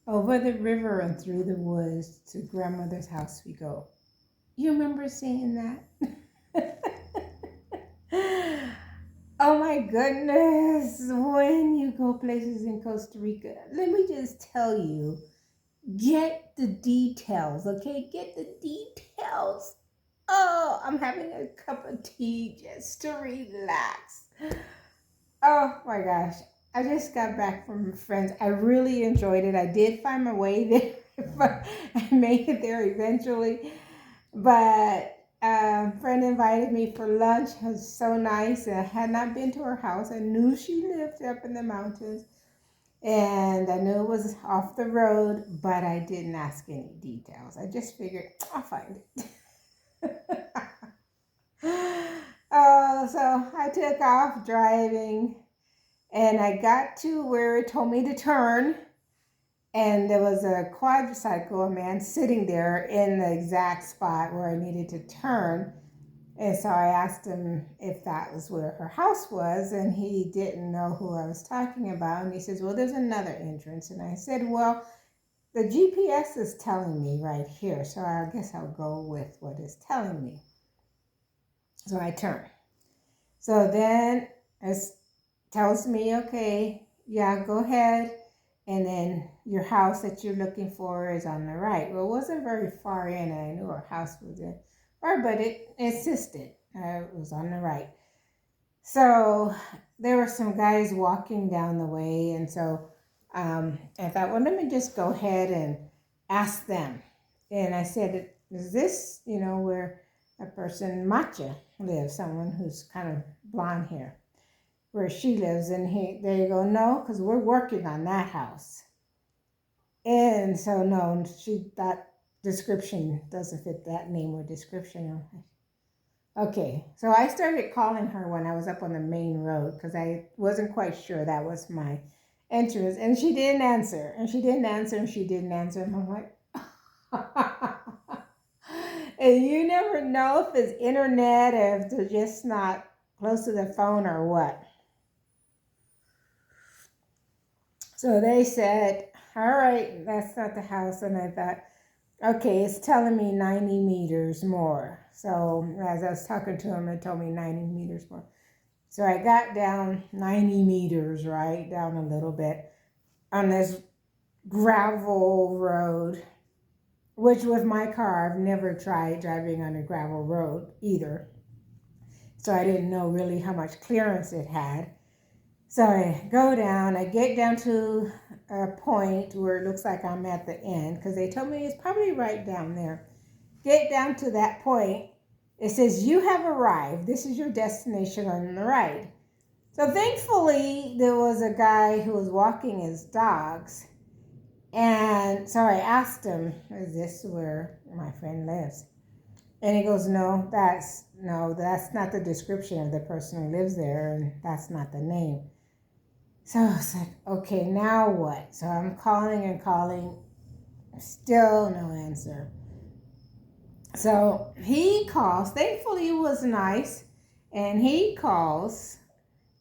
Over the river and through the woods to grandmother's house we go. You remember seeing that? Oh my goodness. When you go places in Costa Rica, let me just tell you, get the details, okay? Get the details. Oh, I'm having a cup of tea just to relax. Oh my gosh. I just got back from friends. I really enjoyed it. I did find my way there. I made it there eventually. But a friend invited me for lunch. It was so nice. I had not been to her house. I knew she lived up in the mountains. And I knew it was off the road, but I didn't ask any details. I just figured I'll find it. Oh, so I took off driving and I got to where it told me to turn. And there was a quadricycle, a man sitting there in the exact spot where I needed to turn. And so I asked him if that was where her house was, and he didn't know who I was talking about. And he says, well, there's another entrance. And I said, well, the GPS is telling me right here, so I guess I'll go with what it's telling me. So I turn. So then it tells me, okay, yeah, go ahead. And then your house that you're looking for is on the right. Well, it wasn't very far in, and I knew our house was in, but it insisted it was on the right. So there were some guys walking down the way, and so I thought, well, let me just go ahead and ask them. And I said, is this, where a person, Matcha, lives, someone who's kind of blonde hair, where she lives? And they go, no, because we're working on that house. And so, no, that description doesn't fit that name or description. Okay, so I started calling her when I was up on the main road because I wasn't quite sure that was my entrance. And she didn't answer, and she didn't answer, and she didn't answer. And I'm like, and you never know if it's internet or if they're just not close to the phone or what. So they said, all right, that's not the house. And I thought, okay, it's telling me 90 meters more. So as I was talking to him, it told me 90 meters more. So I got down 90 meters, right, down a little bit on this gravel road, which with my car, I've never tried driving on a gravel road either. So I didn't know really how much clearance it had. So I go down, I get down to a point where it looks like I'm at the end, because they told me it's probably right down there. Get down to that point, it says, you have arrived. This is your destination on the right. So thankfully, there was a guy who was walking his dogs. And so I asked him, is this where my friend lives? And he goes, no, that's not the description of the person who lives there, and that's not the name. So I was like, okay, now what? So I'm calling and calling, still no answer. So he calls, thankfully it was nice, and he calls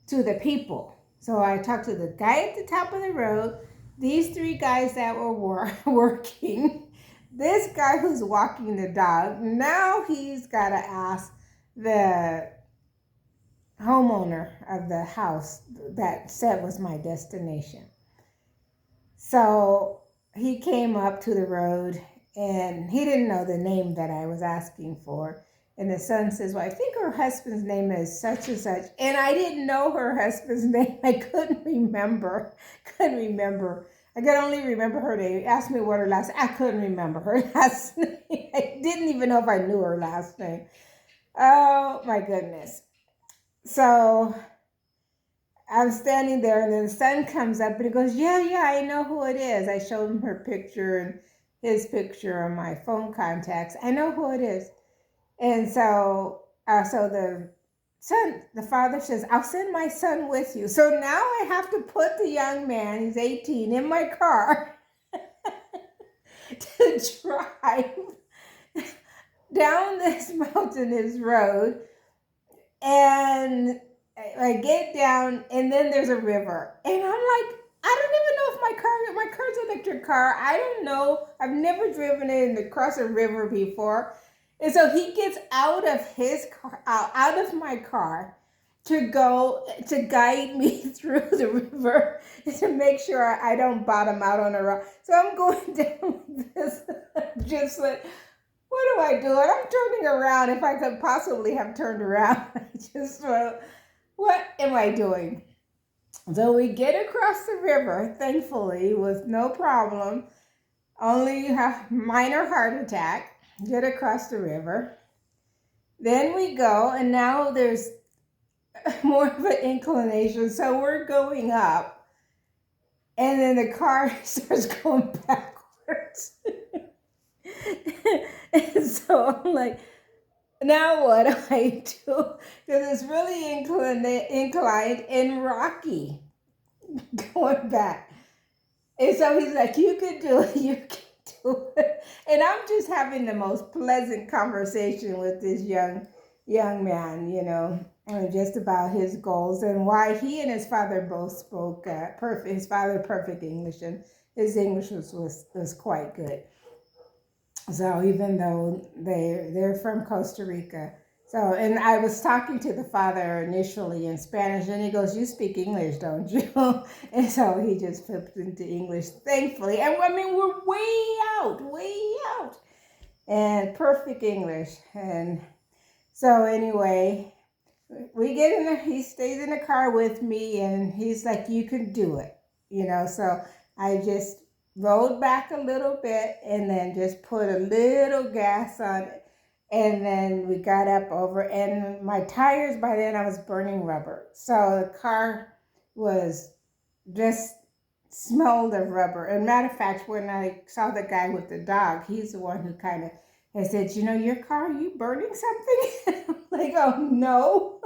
to the people. So I talked to the guy at the top of the road, these three guys that were working, this guy who's walking the dog. Now he's got to ask the homeowner of the house that said was my destination. So he came up to the road and he didn't know the name that I was asking for. And the son says, well, I think her husband's name is such and such. And I didn't know her husband's name. I couldn't remember. I could only remember her name. He asked me what her last name. I couldn't remember her last name. I didn't even know if I knew her last name. Oh, my goodness. So I'm standing there, and then the son comes up, and he goes, yeah, I know who it is. I showed him her picture and his picture on my phone contacts. I know who it is. And so the father says, I'll send my son with you. So now I have to put the young man, he's 18, in my car to drive down this mountainous road. And I get down, and then there's a river. And I'm like, I don't even know if my car's electric. electric car. I don't know. I've never driven it across a river before. And so he gets out of his car, out of my car, to go to guide me through the river to make sure I don't bottom out on a rock. So I'm going down this, just like, what do I do? And I'm turning around. If I could possibly have turned around, I just, what am I doing? So we get across the river, thankfully, with no problem. Only a minor heart attack. Get across the river. Then we go, and now there's more of an inclination. So we're going up, and then the car starts going backwards. And so I'm like, now what do I do? Because it's really inclined and rocky going back. And so he's like, you can do it, you can do it. And I'm just having the most pleasant conversation with this young man, just about his goals and why he and his father both spoke perfect. His father perfect English, and his English was quite good. So even though they're from Costa Rica. So, and I was talking to the father initially in Spanish, and he goes, you speak English, don't you? And so he just flipped into English, thankfully. And I mean, we're way out. And perfect English. And so anyway, we get in there, he stays in the car with me, and he's like, you can do it. So I just rolled back a little bit and then just put a little gas on it. And then we got up over, and my tires, by then I was burning rubber. So the car was just smelled of rubber. And matter of fact, when I saw the guy with the dog, he's the one who kind of has said, your car, are you burning something? I'm like, oh no,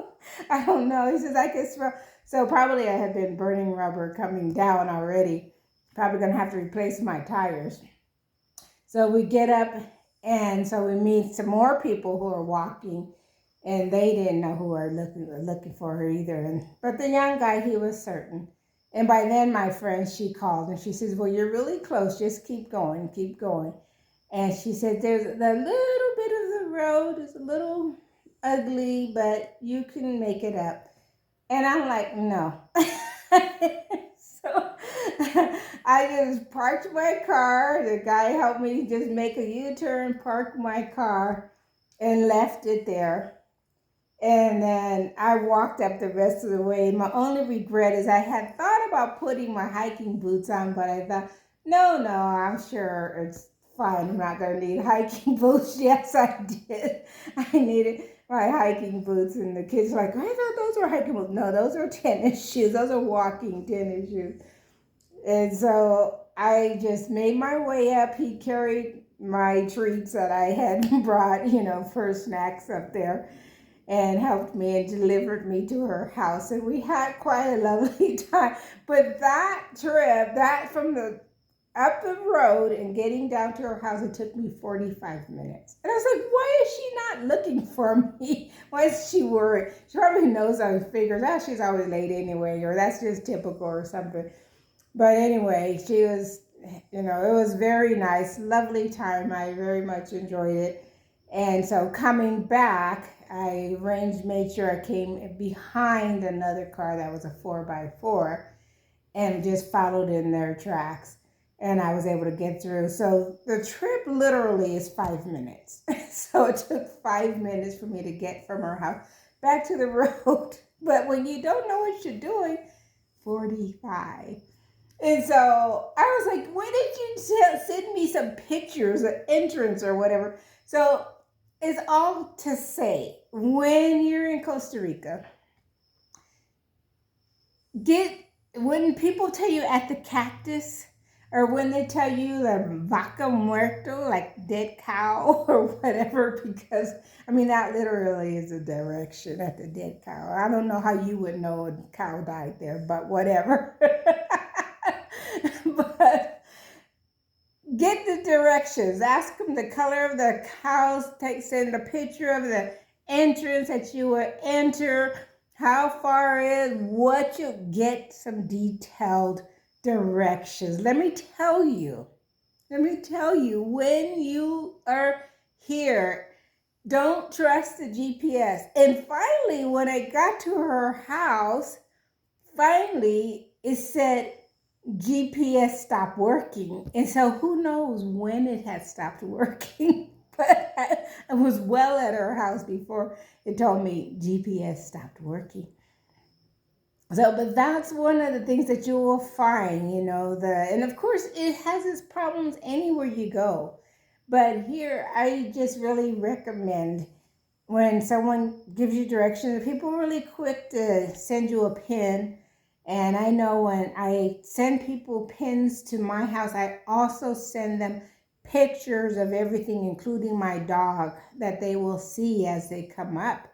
I don't know. He says, I can smell. So probably I had been burning rubber coming down already. Probably going to have to replace my tires. So we get up, and so we meet some more people who are walking, and they didn't know who were looking for her either. But the young guy, he was certain. And by then, my friend, she called, and she says, well, you're really close. Just keep going. And she said, there's a little bit of the road is a little ugly, but you can make it up. And I'm like, no. So I just parked my car. The guy helped me just make a U-turn, park my car, and left it there. And then I walked up the rest of the way. My only regret is I had thought about putting my hiking boots on, but I thought, no, I'm sure it's fine. I'm not going to need hiking boots. Yes, I did. I needed my hiking boots, and the kids were like, I thought those were hiking boots. No, those are tennis shoes. Those are walking tennis shoes. And so I just made my way up. He carried my treats that I had brought, for snacks up there, and helped me and delivered me to her house. And we had quite a lovely time. But that trip, up the road and getting down to her house, it took me 45 minutes. And I was like, why is she not looking for me? Why is she worried? She probably knows I figures, she's always late anyway, or that's just typical or something. But anyway, she was, it was very nice, lovely time. I very much enjoyed it. And so coming back, I made sure I came behind another car that was a 4x4 and just followed in their tracks. And I was able to get through. So the trip literally is 5 minutes. So it took 5 minutes for me to get from her house back to the road. But when you don't know what you're doing, 45. And so I was like, why did you send me some pictures of entrance or whatever? So it's all to say, when you're in Costa Rica, when people tell you at the cactus, or when they tell you the vaca muerto, like dead cow or whatever, because, that literally is a direction at the dead cow. I don't know how you would know a cow died there, but whatever. But get the directions. Ask them the color of the cows. Send a picture of the entrance that you will enter, how far it is, what you get, some detailed directions. Let me tell you, when you are here, don't trust the GPS. And finally, when I got to her house, finally it said GPS stopped working. And so who knows when it had stopped working. But I was well at her house before it told me GPS stopped working. So, but that's one of the things that you will find, and of course it has its problems anywhere you go. But here, I just really recommend when someone gives you directions, people are really quick to send you a pin. And I know when I send people pins to my house, I also send them pictures of everything, including my dog, that they will see as they come up,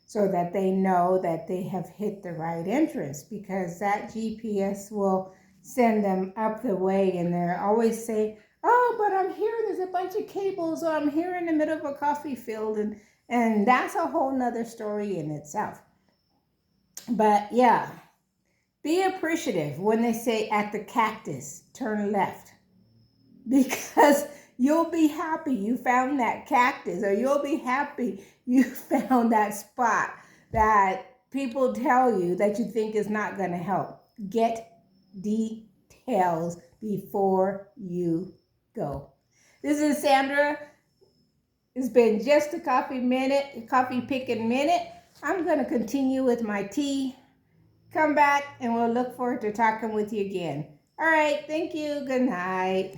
so that they know that they have hit the right entrance, because that GPS will send them up the way. And they're always saying, oh, but I'm here, there's a bunch of cables, or I'm here in the middle of a coffee field. And that's a whole nother story in itself. But yeah, be appreciative when they say at the cactus, turn left. Because you'll be happy you found that cactus, or you'll be happy you found that spot that people tell you that you think is not going to help. Get details before you go. This is Sandra. It's been just a coffee picking minute. I'm going to continue with my tea. Come back and we'll look forward to talking with you again. All right. Thank you. Good night.